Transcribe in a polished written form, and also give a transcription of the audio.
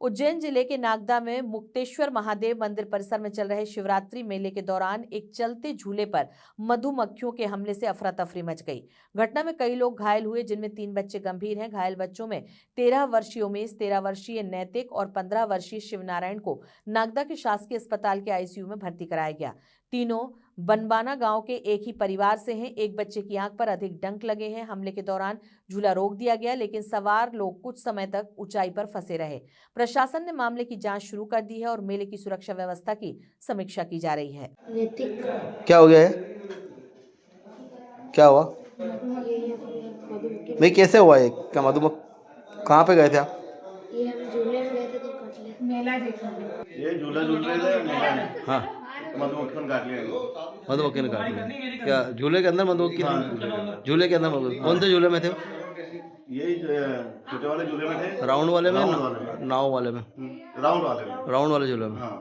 उज्जैन जिले के नागदा में मुक्तेश्वर महादेव मंदिर परिसर में चल रहे शिवरात्रि मेले के दौरान एक चलते झूले पर मधुमक्खियों के हमले से अफरा तफरी मच गई। घटना में कई लोग घायल हुए, जिनमें 3 बच्चे गंभीर हैं। घायल बच्चों में 13 वर्षीय उमेश, 13 वर्षीय नैतिक और 15 वर्षीय शिवनारायण को नागदा के शासकीय अस्पताल के आईसीयू में भर्ती कराया गया। तीनों बनबाना गांव के एक ही परिवार से हैं। एक बच्चे की आंख पर अधिक डंक लगे हैं। हमले के दौरान झूला रोक दिया गया, लेकिन सवार लोग कुछ समय तक ऊंचाई पर फंसे रहे। प्रशासन ने मामले की जांच शुरू कर दी है और मेले की सुरक्षा व्यवस्था की समीक्षा की जा रही है। क्या हो गया है? क्या हुआ? नहीं, कैसे हुआ ये? क्या मधुमक्खी कहाँ पे गए थे आप? ये हम झूले में गए थे तो काट लिया। मेला देखने ये झूला झूल रहे थे मेला में। हाँ, मधुमक्खी ने काट लिया इनको। मधुमक्खी ने काट लिया। क्या झूले के अंदर मधुमक्खी हाँ, थी? झूले के अंदर मधुमक्खी। कौन से झूले में थे? यही छोटे वाले झूले में थे। राउंड वाले में? राउंड वाले में। नाव वाले में? राउंड वाले में। राउंड वाले झूले में। हाँ।